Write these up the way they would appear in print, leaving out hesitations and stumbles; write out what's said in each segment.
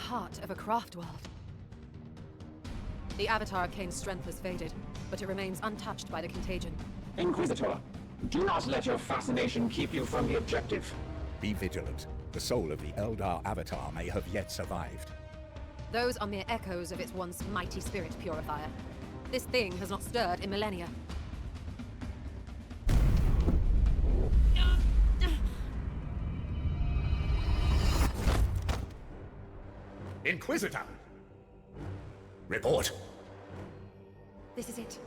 heart of a craft world. The Avatar Arcane's strength has faded, but it remains untouched by the contagion. Inquisitor, do not let your fascination keep you from the objective. Be vigilant. The soul of the Eldar Avatar may have yet survived. Those are mere echoes of its once mighty spirit purifier. This thing has not stirred in millennia. Inquisitor! Report. This is it.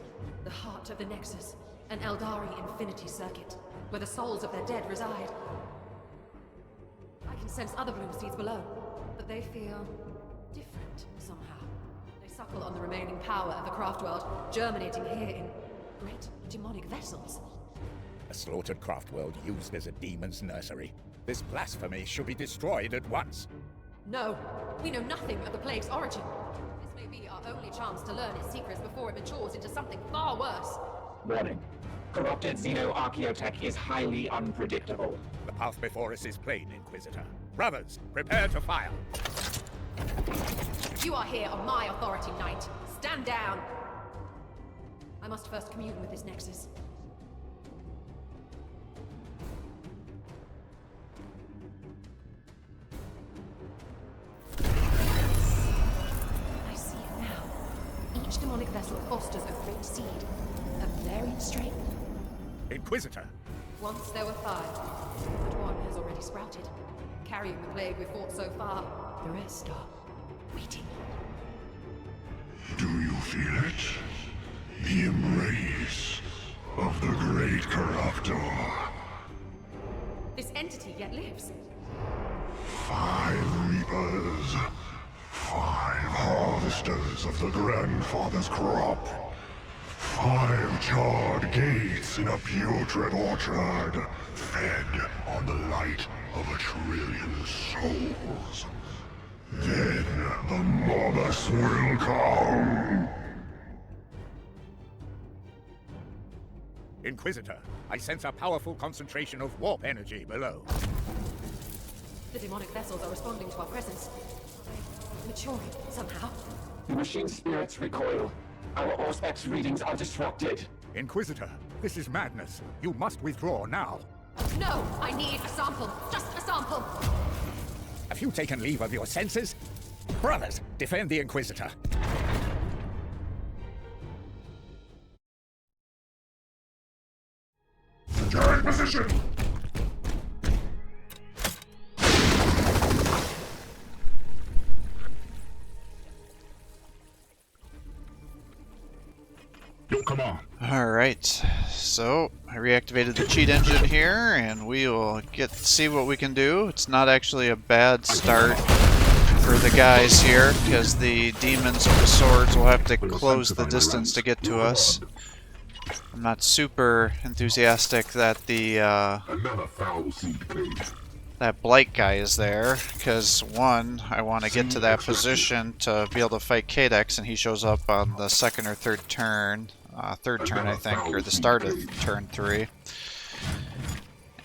The heart of the Nexus. An Eldari infinity circuit, where the souls of their dead reside. I can sense other bloom seeds below, but they feel different somehow. They suckle on the remaining power of the craft world, germinating here in great demonic vessels. A slaughtered craft world used as a demon's nursery. This blasphemy should be destroyed at once. No, we know nothing of the plague's origin. This may be our only chance to learn its secrets before it matures into something far worse. Warning. Corrupted xeno-archaeotech is highly unpredictable. The path before us is plain, Inquisitor. Brothers, prepare to fire. You are here on my authority, Knight. Stand down! I must first commune with this Nexus. I see it now. Each demonic vessel fosters a great seed. A varied strength. Inquisitor! Once there were 5, but one has already sprouted. Carrying the plague we've fought so far, the rest are waiting. Do you feel it? The embrace of the great corruptor. This entity yet lives. 5 reapers. 5 harvesters of the grandfather's crop. 5 charred gates in a putrid orchard, fed on the light of 1,000,000,000 souls. Then the Momus will come. Inquisitor, I sense a powerful concentration of warp energy below. The demonic vessels are responding to our presence. They're maturing somehow. The machine spirits recoil. Our Auspex readings are disrupted. Inquisitor, this is madness. You must withdraw now. No, I need a sample. Just a sample. Have you taken leave of your senses? Brothers, defend the Inquisitor. Turret position! Come on. Alright, so I reactivated the cheat engine here and we will see what we can do. It's not actually a bad start for the guys here because the demons with the swords will have to close the distance to get to us. I'm not super enthusiastic that the that blight guy is there because one, I want to get to that position to be able to fight Kadex, and he shows up on the second or third turn. Third turn, I think, or the start of turn 3.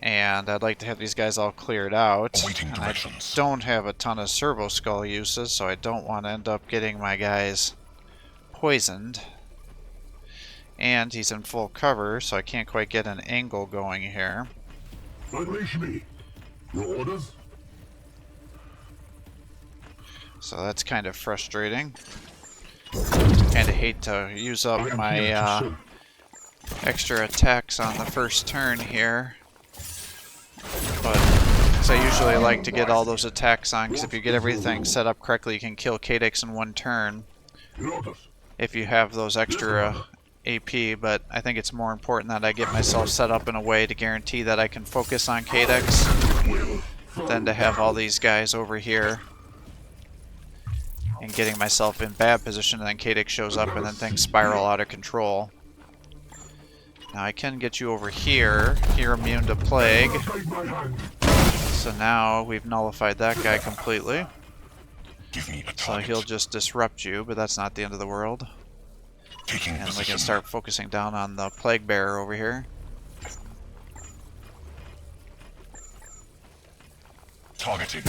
And I'd like to have these guys all cleared out. And I don't have a ton of servo skull uses, so I don't want to end up getting my guys poisoned. And he's in full cover, so I can't quite get an angle going here. Unleash me. Your orders? So that's kind of frustrating. Kind of hate to use up my extra attacks on the first turn here, but I usually like to get all those attacks on, because if you get everything set up correctly, you can kill Kadex in 1 turn if you have those extra AP, but I think it's more important that I get myself set up in a way to guarantee that I can focus on Kadex than to have all these guys over here and getting myself in bad position, and then Kadex shows up and then things spiral out of control. Now I can get you over here. You're immune to plague. So now we've nullified that guy completely. So he'll just disrupt you, but that's not the end of the world. And we can start focusing down on the plague bearer over here. Targeting.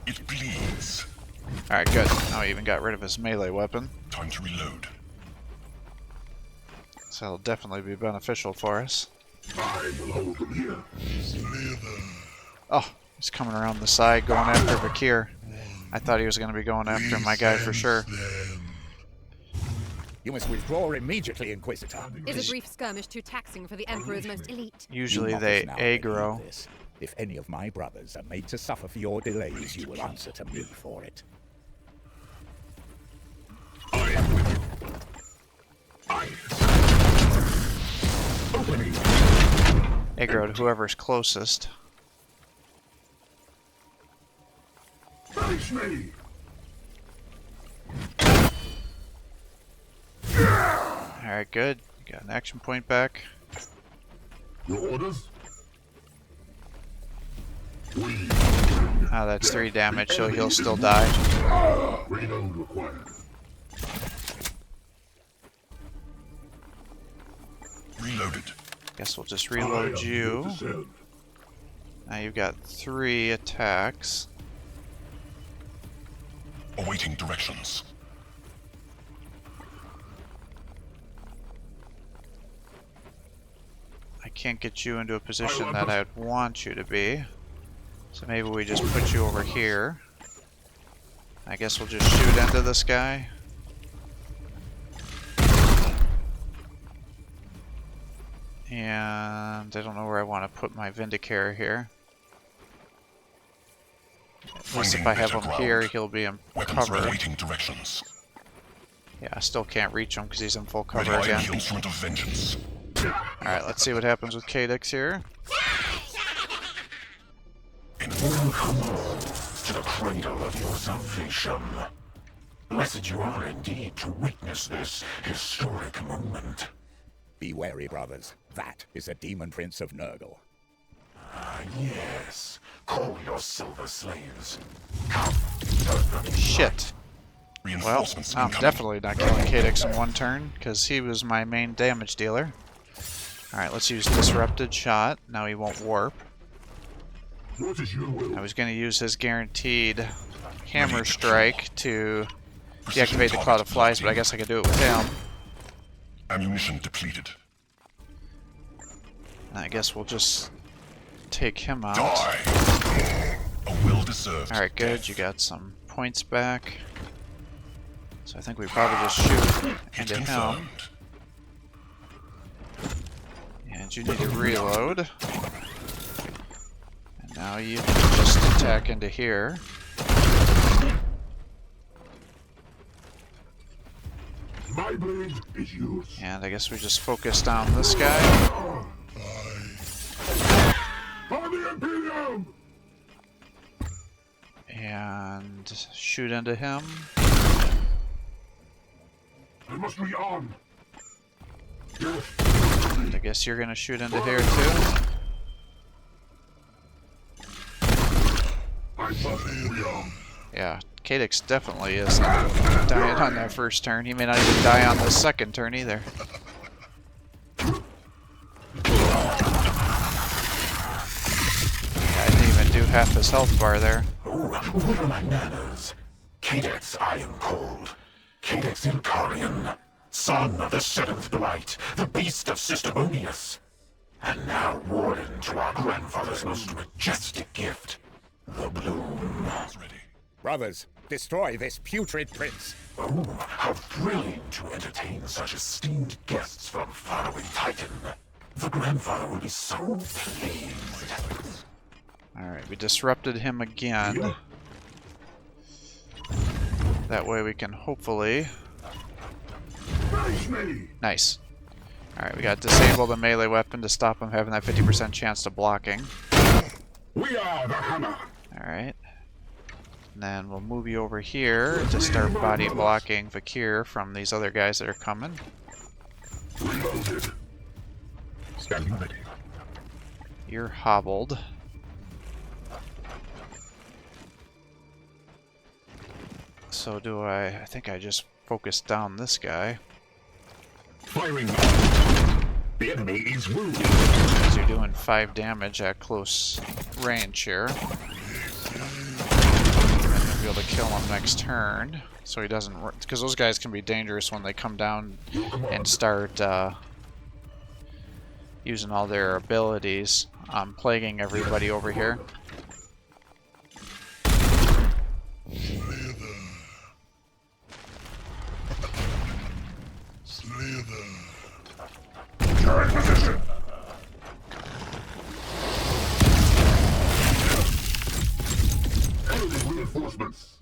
It bleeds. Alright, good. Now he even got rid of his melee weapon. Time to reload. So it'll definitely be beneficial for us. I will hold them here. Oh, he's coming around the side going after Vakir. I thought he was going to be going after my guy for sure. You must withdraw immediately, Inquisitor. Is a brief skirmish too taxing for the Emperor's most elite? Usually You they mockers now believe aggro. this. If any of my brothers are made to suffer for your delays, you will answer to me for it. I am with you. Opening. Aggro to whoever's closest. Face me. Alright, good. Got an action point back. Your orders? We. Ah, that's 3 damage, so he'll still die. Reload required. Reloaded. Guess we'll just reload you. Now you've got 3 attacks. Awaiting directions. I can't get you into a position that I'd want you to be. So maybe we just put you over here. I guess we'll just shoot into this guy. And I don't know where I want to put my Vindicator here. At least if I have him here, he'll be in cover. Awaiting directions. Yeah, I still can't reach him because he's in full cover Ready again. the instrument of vengeance. Alright, let's see what happens with Kadex here. Welcome to the cradle of your salvation. Blessed you are indeed to witness this historic moment. Be wary, brothers. That is a demon prince of Nurgle. Ah, yes. Call your silver slaves. Shit. Well, Reinforcements I'm incoming. definitely not killing Kadex in one turn, because he was my main damage dealer. Alright, let's use Disrupted Shot. Now he won't warp. What is your will? I was going to use his guaranteed Hammer Strike to deactivate the Cloud of Flies, but I guess I could do it with him. Ammunition depleted. And I guess we'll just take him out. Die. A well-deserved. Alright, good. death. You got some points back. So I think we probably just shoot Hit into him. confirmed. And you need to reload. And now you can just attack into here. My blade is yours. And I guess we just focus down this guy. For the Imperium! And shoot into him. I must be on. Yes. I guess you're gonna shoot into here too. I must be on. Yeah, Kadex definitely is dying on that first turn. He may not even die on the second turn either. I didn't even do half his health bar there. Oh, what are my manners? Kadex I am called. Kadex Ilkarian, son of the seventh blight, the beast of Systemonius. And now warden to our grandfather's most majestic gift, the bloom. Ready. Brothers, destroy this putrid prince. Oh, how thrilling to entertain such esteemed guests from faraway Titan. The grandfather will be so pleased. Alright, we disrupted him again. That way we can hopefully... Face me! Nice. Alright, we got to disable the melee weapon to stop him having that 50% chance to blocking. We are the hammer. Alright. And then we'll move you over here to start body blocking Vakir from these other guys that are coming. Reloaded. Standing ready. You're hobbled. So do I think I just focused down this guy. Firing. The enemy is wounded. Because you're doing 5 damage at close range here. And be able to kill him next turn, so he doesn't. Because those guys can be dangerous when they come down and start using all their abilities. I'm plaguing everybody over here. You're in position. Enemy reinforcements.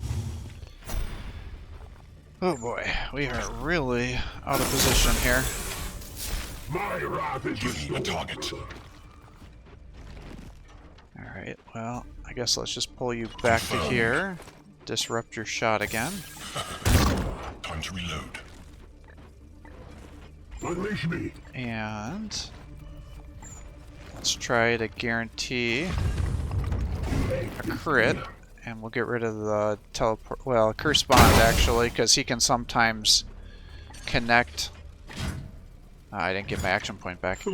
Oh boy, we are really out of position here. My wrath is the target. Alright, well, I guess let's just pull you back to here. Disrupt your shot again. Time to reload. Unleash me. And let's try to guarantee a crit. And we'll get rid of the teleport. Well, Curse Bond actually, because he can sometimes connect. I didn't get my action point back.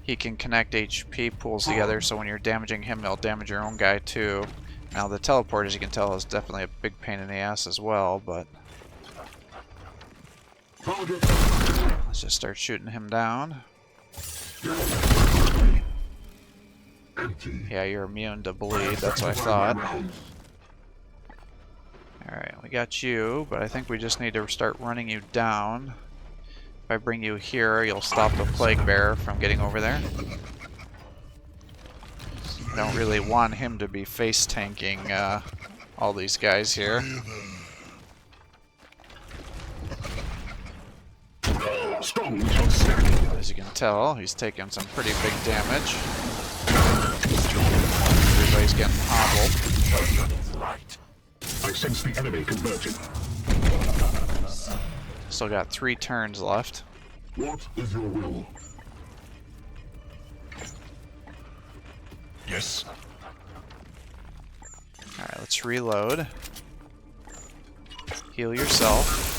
He can connect HP pools together, so when you're damaging him, it'll damage your own guy too. Now the teleport, as you can tell, is definitely a big pain in the ass as well, but let's just start shooting him down. Yeah, you're immune to bleed, that's what I thought. Alright, we got you, but I think we just need to start running you down. If I bring you here, you'll stop the Plague Bearer from getting over there. I don't really want him to be face tanking all these guys here. As you can tell, he's taking some pretty big damage. Everybody's getting hobbled. I sense the enemy converging. Still got 3 turns left. What is your will? Yes. Alright, let's reload. Heal yourself.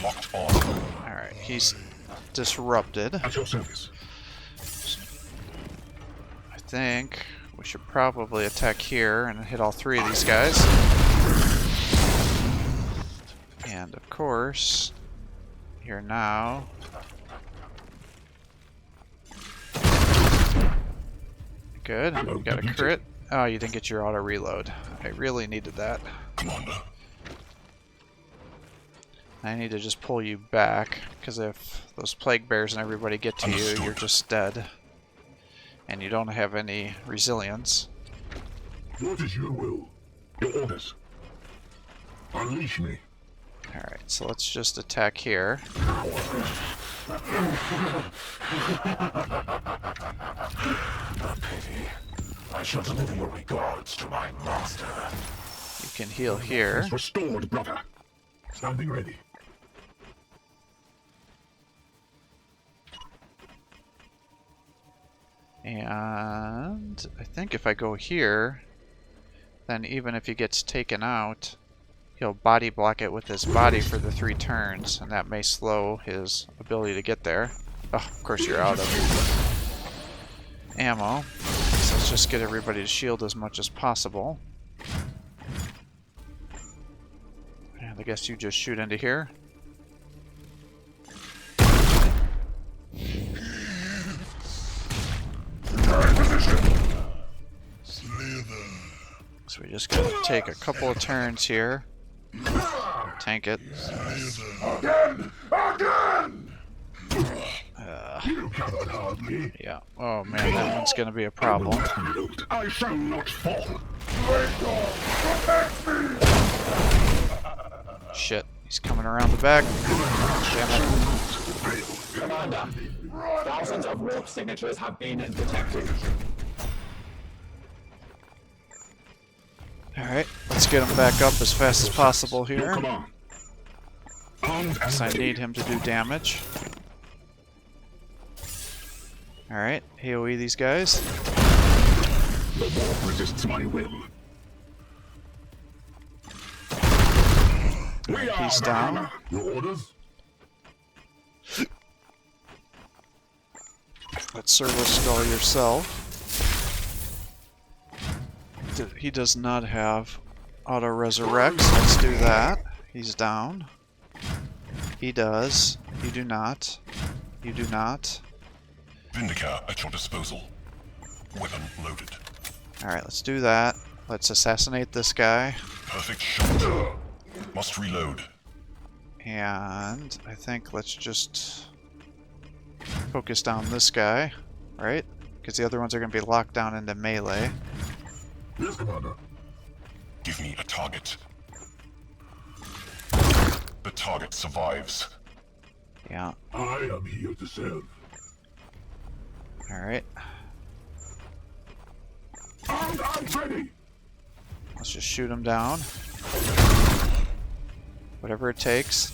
Locked on. Alright, he's disrupted. At your service. I think we should probably attack here and hit all 3 of these guys. And of course, here now. Good, we got a crit. Oh, you didn't get your auto reload. I really needed that. Commander. I need to just pull you back, because if those plague bears and everybody get to you, you're just dead. And you don't have any resilience. What is your will? Your orders. Unleash me. Alright, so let's just attack here. A pity. I shall deliver your regards to my master. You can heal here. Restored, brother. Standing ready. And I think if I go here, then even if he gets taken out, he'll body block it with his body for the 3 turns, and that may slow his ability to get there. Oh, of course you're out of ammo. So let's just get everybody to shield as much as possible. And I guess you just shoot into here. So we just gotta take a couple of turns here. Tank it. Again! You cannot harm me. Yeah. Oh man, that one's gonna be a problem. I shall not fall. Shit, he's coming around the back. Damn it. Commander, thousands of warp signatures have been detected. Alright, let's get him back up as fast as possible here. Come on. Because I need him to do damage. Alright, AoE these guys. The warp resists my will. He's down. Your orders? Let's Servo Skull yourself. he does not have auto resurrects. Let's do that. He's down. He does. You do not. You do not. Vindicator at your disposal. Weapon loaded. Alright, let's do that. Let's assassinate this guy. Perfect shot. Must reload. And I think let's just focus down this guy, right? Because the other ones are going to be locked down into melee. Yes, Commander. Give me a target. The target survives. Yeah. I am here to serve. Alright. I'm ready. Let's just shoot him down. Whatever it takes.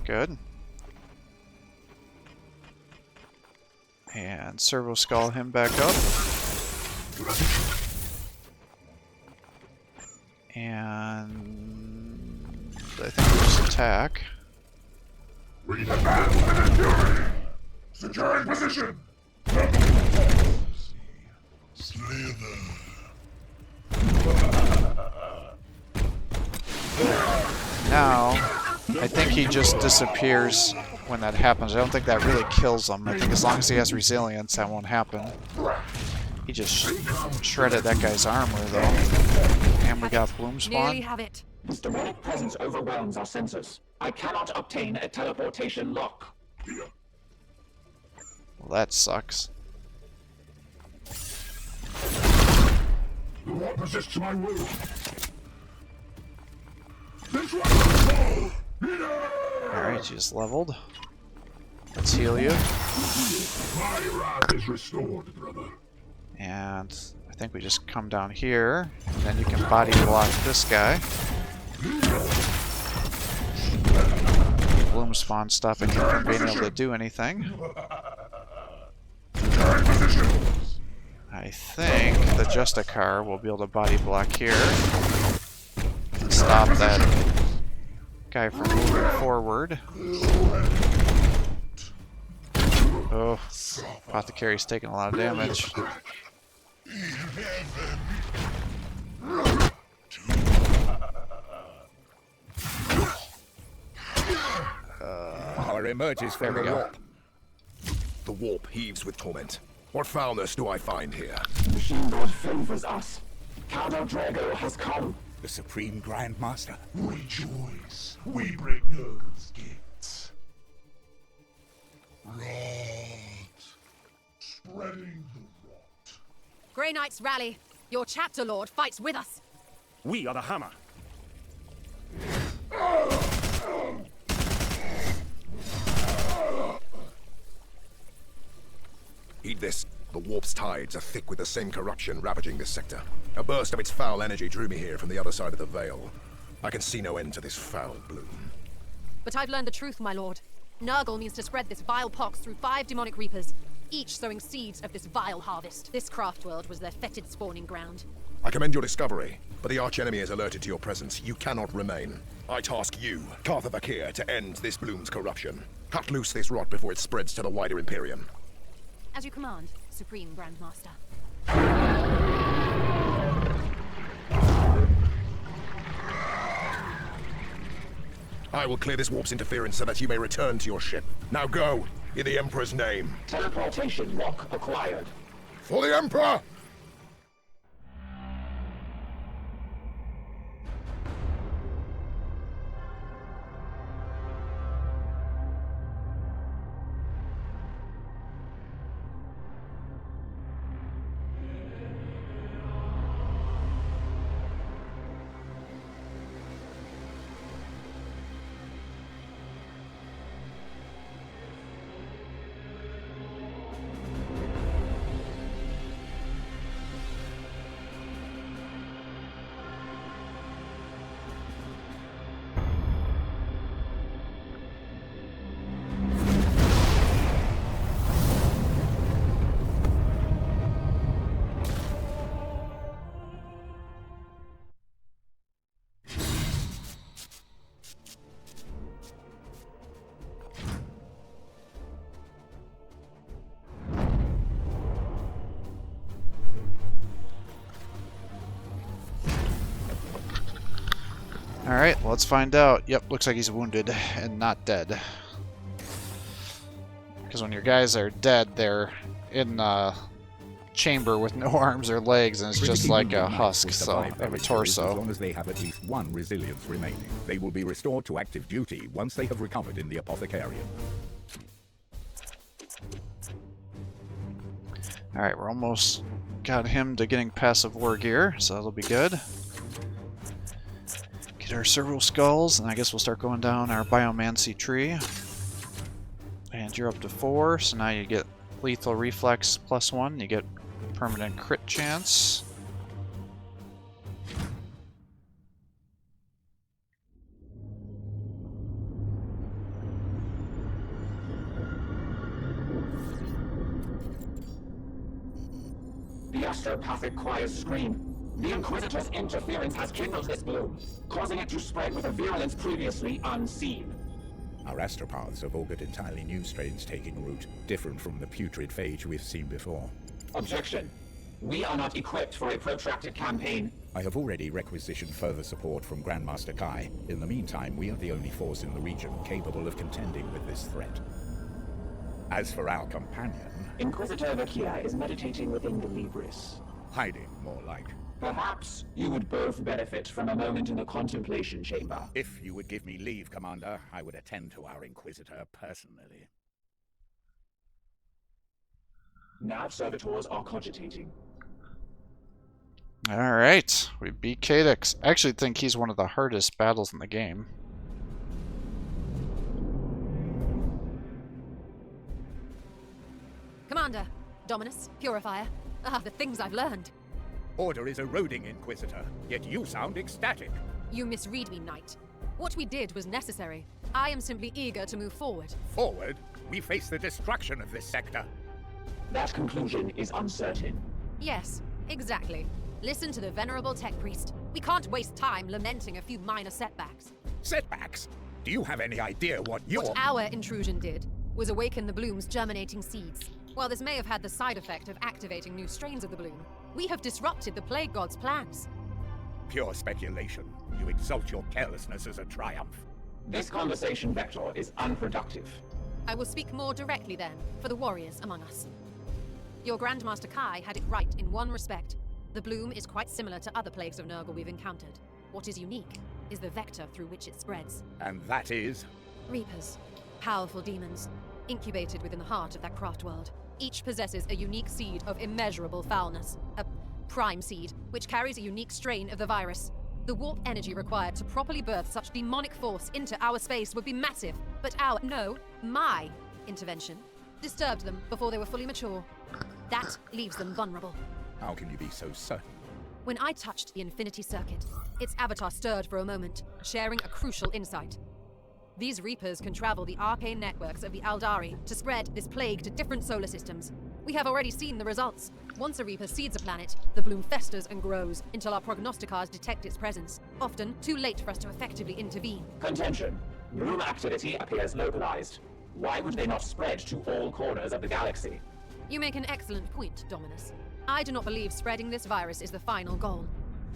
Good. And Servo Skull him back up. And I think we just attack. Read the battle and enduring. Securing position. Slither. Now, I think he just disappears when that happens. I don't think that really kills him. I think as long as he has resilience, that won't happen. He just shredded that guy's armor, though. And we got Bloom Nearly Spawn. have it. Its demonic presence overwhelms our sensors. I cannot obtain a teleportation lock. Well, that sucks. The warp resists my will. This one will fall. Alright, she's leveled. Let's heal you. My wrath is restored, brother. And I think we just come down here, and then you can body block this guy. Bloom Spawn stopping him from being able to do anything. I think the Justicar will be able to body block here. Stop that guy from moving forward. Oh, Apothecary's taking a lot of damage. Power emerges from There we the go. warp. The warp heaves with torment. What foulness do I find here? The Machine God favors us. Draigo has come. The Supreme Grandmaster. Rejoice. We bring Nurgle's gifts. Rot. Spreading the rot. Grey Knights rally. Your chapter lord fights with us. We are the Hammer. Heed this. The warp's tides are thick with the same corruption ravaging this sector. A burst of its foul energy drew me here from the other side of the Veil. I can see no end to this foul bloom. But I've learned the truth, my lord. Nurgle means to spread this vile pox through 5 demonic reapers, each sowing seeds of this vile harvest. This craft world was their fetid spawning ground. I commend your discovery, but the archenemy is alerted to your presence. You cannot remain. I task you, Cartha Vakir, to end this bloom's corruption. Cut loose this rot before it spreads to the wider Imperium. As you command, Supreme Grandmaster. I will clear this warp's interference so that you may return to your ship. Now go, in the Emperor's name. Teleportation lock acquired. For the Emperor! Alright, let's find out. Yep, looks like he's wounded and not dead. Because when your guys are dead, they're in a chamber with no arms or legs, and it's just like a husk, so of a torso. As long as they have at least one resilience remaining. They will be restored to active duty once they have recovered in the apothecarium. Alright, we're almost got him to getting passive war gear, so that'll be good. Get our serval skulls, and I guess we'll start going down our biomancy tree. And you're up to 4, so now you get lethal reflex +1, you get permanent crit chance. The astropathic choirs scream. The Inquisitor's interference has kindled this bloom, causing it to spread with a virulence previously unseen. Our astropaths have augured entirely new strains taking root, different from the putrid phage we've seen before. Objection. We are not equipped for a protracted campaign. I have already requisitioned further support from Grandmaster Kai. In the meantime, we are the only force in the region capable of contending with this threat. As for our companion... Inquisitor Vakia is meditating within the Libris. Hiding, more like. Perhaps you would both benefit from a moment in the contemplation chamber. If you would give me leave, Commander, I would attend to our Inquisitor personally. Nav servitors are cogitating. Alright, we beat Kadex. I actually think he's one of the hardest battles in the game. Commander, Dominus, Purifier. Ah, the things I've learned. Order is eroding, Inquisitor, yet you sound ecstatic. You misread me, Knight. What we did was necessary. I am simply eager to move forward. Forward, we face the destruction of this sector. That conclusion is uncertain. Yes, exactly. Listen to the venerable tech priest. We can't waste time lamenting a few minor setbacks. Setbacks? Do you have any idea what your... What our intrusion did was awaken the bloom's germinating seeds. While this may have had the side effect of activating new strains of the bloom, we have disrupted the Plague God's plans. Pure speculation. You exalt your carelessness as a triumph. This conversation vector is unproductive. I will speak more directly then, for the warriors among us. Your Grandmaster Kai had it right in one respect. The bloom is quite similar to other plagues of Nurgle we've encountered. What is unique is the vector through which it spreads. And that is? Reapers. Powerful demons, incubated within the heart of that craft world. Each possesses a unique seed of immeasurable foulness. A prime seed, which carries a unique strain of the virus. The warp energy required to properly birth such demonic force into our space would be massive, but my intervention disturbed them before they were fully mature. That leaves them vulnerable. How can you be so certain? When I touched the Infinity Circuit, its avatar stirred for a moment, sharing a crucial insight. These Reapers can travel the arcane networks of the Aldari to spread this plague to different solar systems. We have already seen the results. Once a Reaper seeds a planet, the bloom festers and grows until our prognosticars detect its presence, often too late for us to effectively intervene. Contention. Bloom activity appears localized. Why would they not spread to all corners of the galaxy? You make an excellent point, Dominus. I do not believe spreading this virus is the final goal.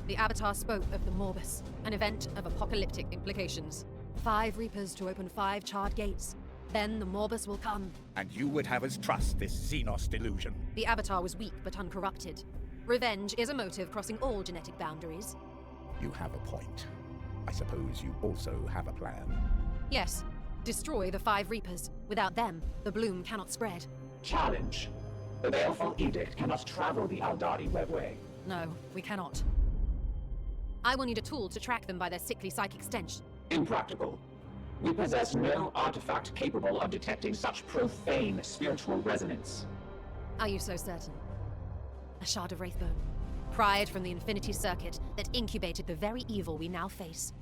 The Avatar spoke of the Morbus, an event of apocalyptic implications. 5 Reapers to open 5 charred gates. Then the Morbus will come. And you would have us trust this Xenos delusion? The Avatar was weak but uncorrupted. Revenge is a motive crossing all genetic boundaries. You have a point. I suppose you also have a plan. Yes. Destroy the 5 Reapers. Without them, the bloom cannot spread. Challenge. The Baleful Edict cannot travel the Aldari webway. No, we cannot. I will need a tool to track them by their sickly psychic stench. Impractical. We possess no artifact capable of detecting such profane spiritual resonance. Are you so certain? A shard of Wraithbone, pried from the Infinity Circuit that incubated the very evil we now face.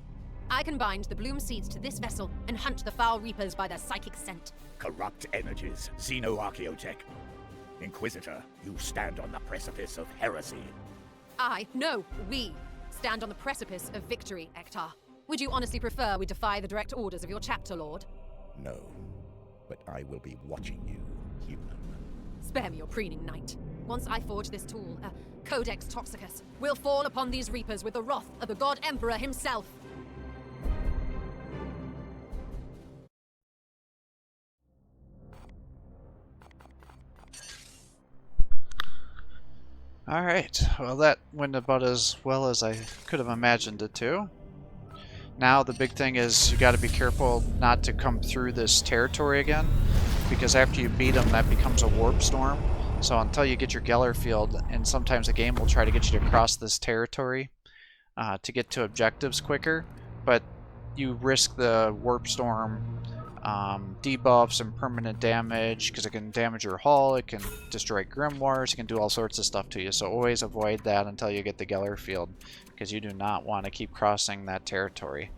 I can bind the bloom seeds to this vessel and hunt the foul Reapers by their psychic scent. Corrupt energies, xenoarchaeotech. Inquisitor, you stand on the precipice of heresy. We stand on the precipice of victory, Ektar. Would you honestly prefer we defy the direct orders of your chapter lord? No, but I will be watching you, human. Spare me your preening, Knight. Once I forge this tool, Codex Toxicus, will fall upon these Reapers with the wrath of the God Emperor himself. Alright, well that went about as well as I could have imagined it to. Now the big thing is you gotta be careful not to come through this territory again, because after you beat them that becomes a warp storm. So until you get your Geller field, and sometimes the game will try to get you to cross this territory to get to objectives quicker, but you risk the warp storm debuffs and permanent damage, because it can damage your hull, it can destroy grimoires, it can do all sorts of stuff to you. So always avoid that until you get the Geller field, because you do not want to keep crossing that territory.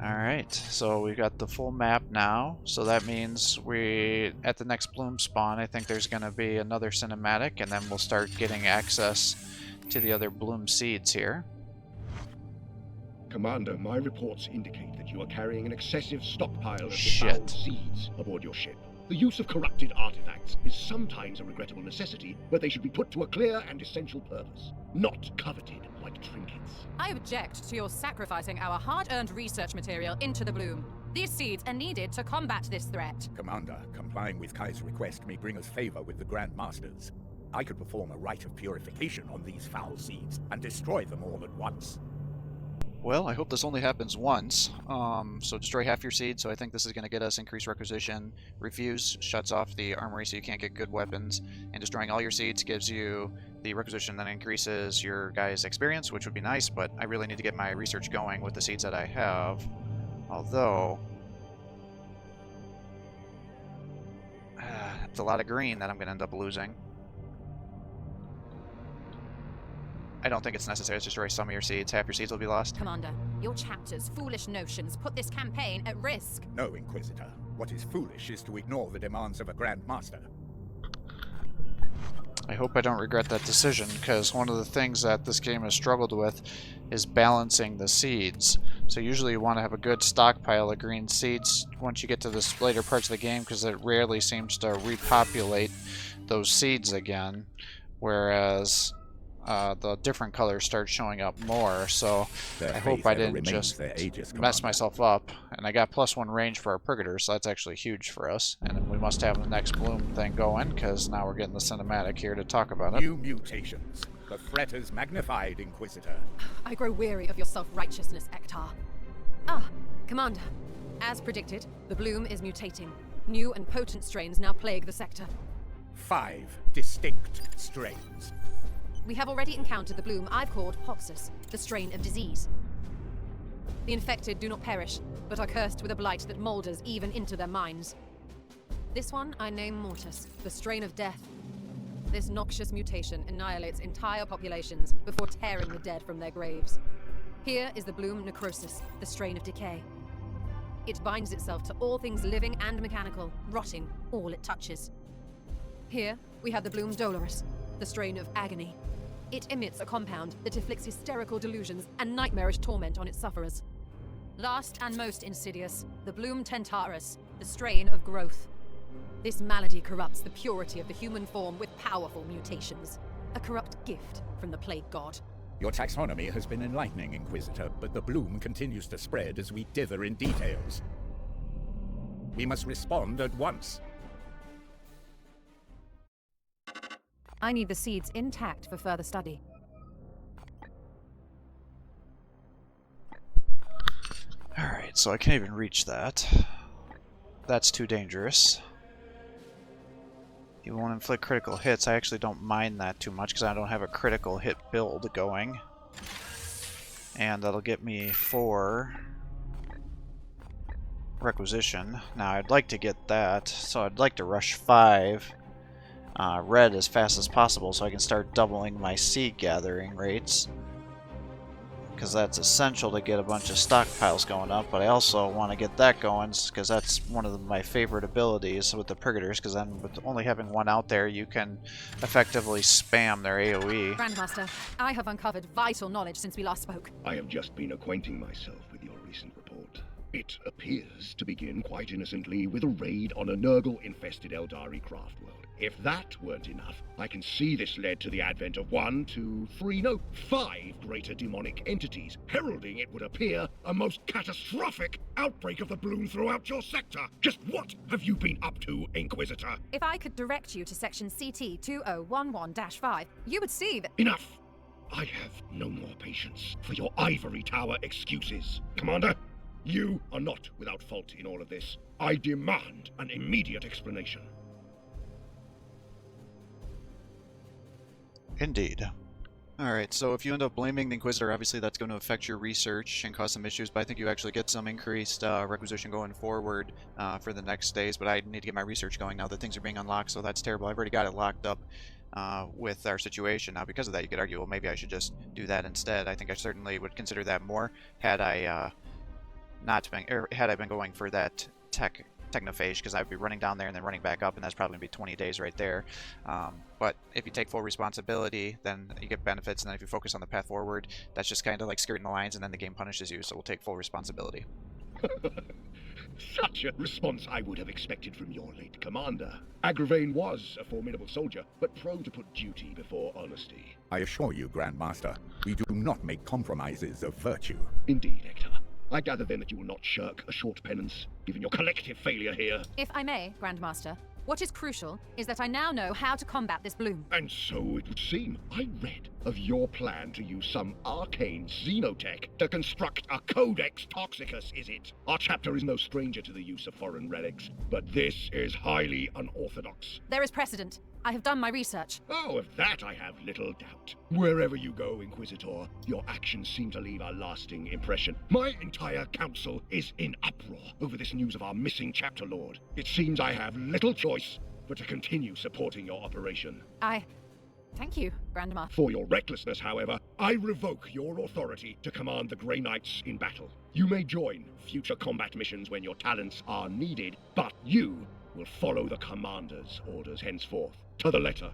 Alright, so we've got the full map now, so that means at the next bloom spawn, I think there's going to be another cinematic, and then we'll start getting access to the other bloom seeds here. Commander, my reports indicate that you are carrying an excessive stockpile of Shit. foul seeds aboard your ship. The use of corrupted artifacts is sometimes a regrettable necessity, but they should be put to a clear and essential purpose, not coveted like trinkets. I object to your sacrificing our hard-earned research material into the bloom. These seeds are needed to combat this threat. Commander, complying with Kai's request may bring us favor with the Grandmasters. I could perform a rite of purification on these foul seeds and destroy them all at once. Well, I hope this only happens once. So destroy half your seed, so I think this is going to get us increased requisition. Refuse shuts off the armory so you can't get good weapons. And destroying all your seeds gives you the requisition that increases your guys' experience, which would be nice, but I really need to get my research going with the seeds that I have. Although, it's a lot of green that I'm going to end up losing. I don't think it's necessary to destroy some of your seeds. Half your seeds will be lost. Commander, your chapter's foolish notions put this campaign at risk. No, Inquisitor. What is foolish is to ignore the demands of a Grandmaster. I hope I don't regret that decision, because one of the things that this game has struggled with is balancing the seeds. So usually you want to have a good stockpile of green seeds once you get to the later parts of the game, because it rarely seems to repopulate those seeds again, whereas the different colors start showing up more. So I hope I didn't just mess myself up. And I got +1 range for our Purgator, so that's actually huge for us. And then we must have the next bloom thing going, because now we're getting the cinematic here to talk about it. New mutations. The threat is magnified, Inquisitor. I grow weary of your self-righteousness, Ektar. Ah, Commander. As predicted, the bloom is mutating. New and potent strains now plague the sector. 5 distinct strains. We have already encountered the bloom I've called Hoxus, the strain of disease. The infected do not perish, but are cursed with a blight that moulders even into their minds. This one I name Mortis, the strain of death. This noxious mutation annihilates entire populations before tearing the dead from their graves. Here is the bloom Necrosis, the strain of decay. It binds itself to all things living and mechanical, rotting all it touches. Here we have the bloom Dolorous, the strain of agony. It emits a compound that inflicts hysterical delusions and nightmarish torment on its sufferers. Last and most insidious, the bloom Tentarus, the strain of growth. This malady corrupts the purity of the human form with powerful mutations. A corrupt gift from the plague god. Your taxonomy has been enlightening, Inquisitor, but the bloom continues to spread as we dither in details. We must respond at once. I need the seeds intact for further study. Alright, so I can't even reach that. That's too dangerous. You won't inflict critical hits. I actually don't mind that too much because I don't have a critical hit build going. And that'll get me 4 requisition. Now I'd like to get that, so I'd like to rush 5 red as fast as possible so I can start doubling my seed gathering rates. Because that's essential to get a bunch of stockpiles going up, but I also want to get that going because that's one of my favorite abilities with the Purgators, because then with only having one out there you can effectively spam their AoE. Grandmaster, I have uncovered vital knowledge since we last spoke. I have just been acquainting myself with your recent report. It appears to begin quite innocently with a raid on a Nurgle-infested Eldari craft world. If that weren't enough, I can see this led to the advent of 5 greater demonic entities, heralding, it would appear, a most catastrophic outbreak of the bloom throughout your sector. Just what have you been up to, Inquisitor? If I could direct you to section CT 2011-5, you would see that. Enough! I have no more patience for your ivory tower excuses. Commander, you are not without fault in all of this. I demand an immediate explanation. Indeed. Alright, so if you end up blaming the Inquisitor, obviously that's going to affect your research and cause some issues, but I think you actually get some increased requisition going forward for the next days, but I need to get my research going now that things are being unlocked, so that's terrible. I've already got it locked up with our situation. Now, because of that, you could argue, well, maybe I should just do that instead. I think I certainly would consider that more had I been going for that technophage, because I'd be running down there and then running back up, and that's probably going to be 20 days right there. But if you take full responsibility, then you get benefits, and then if you focus on the path forward, that's just kind of like skirting the lines, and then the game punishes you, so we'll take full responsibility. Such a response I would have expected from your late commander. Agravain was a formidable soldier, but prone to put duty before honesty. I assure you, Grandmaster, we do not make compromises of virtue. Indeed, Hector. I gather then that you will not shirk a short penance, given your collective failure here. If I may, Grandmaster, what is crucial is that I now know how to combat this bloom. And so it would seem. I read of your plan to use some arcane xenotech to construct a Codex Toxicus, is it? Our chapter is no stranger to the use of foreign relics, but this is highly unorthodox. There is precedent. I have done my research. Oh, of that I have little doubt. Wherever you go, Inquisitor, your actions seem to leave a lasting impression. My entire council is in uproar over this news of our missing chapter lord. It seems I have little choice but to continue supporting your operation. Thank you, Grandmaster. For your recklessness, however, I revoke your authority to command the Grey Knights in battle. You may join future combat missions when your talents are needed, but you will follow the Commander's orders henceforth, to the letter.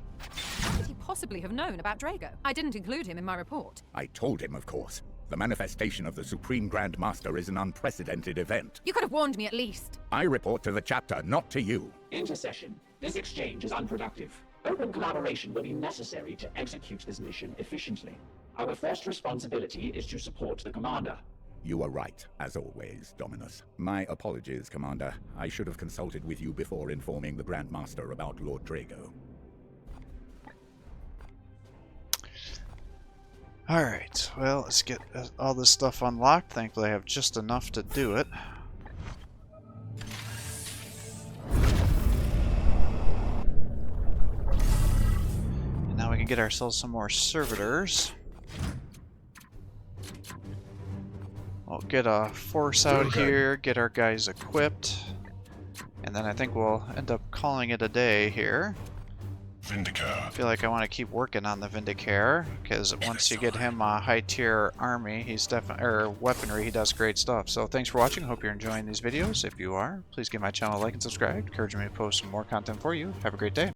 How could he possibly have known about Draigo? I didn't include him in my report. I told him, of course. The manifestation of the Supreme Grandmaster is an unprecedented event. You could have warned me at least. I report to the chapter, not to you. Intercession. This exchange is unproductive. Open collaboration will be necessary to execute this mission efficiently. Our first responsibility is to support the Commander. You are right, as always, Dominus. My apologies, Commander. I should have consulted with you before informing the Grandmaster about Lord Draigo. Alright, well, let's get all this stuff unlocked. Thankfully I have just enough to do it. And now we can get ourselves some more servitors. We'll get a force out here, get our guys equipped, and then I think we'll end up calling it a day here. Vindicator. I feel like I want to keep working on the Vindicator, because once you get him a high-tier army, he's weaponry, he does great stuff. So thanks for watching, hope you're enjoying these videos. If you are, please give my channel a like and subscribe, encouraging me to post some more content for you. Have a great day.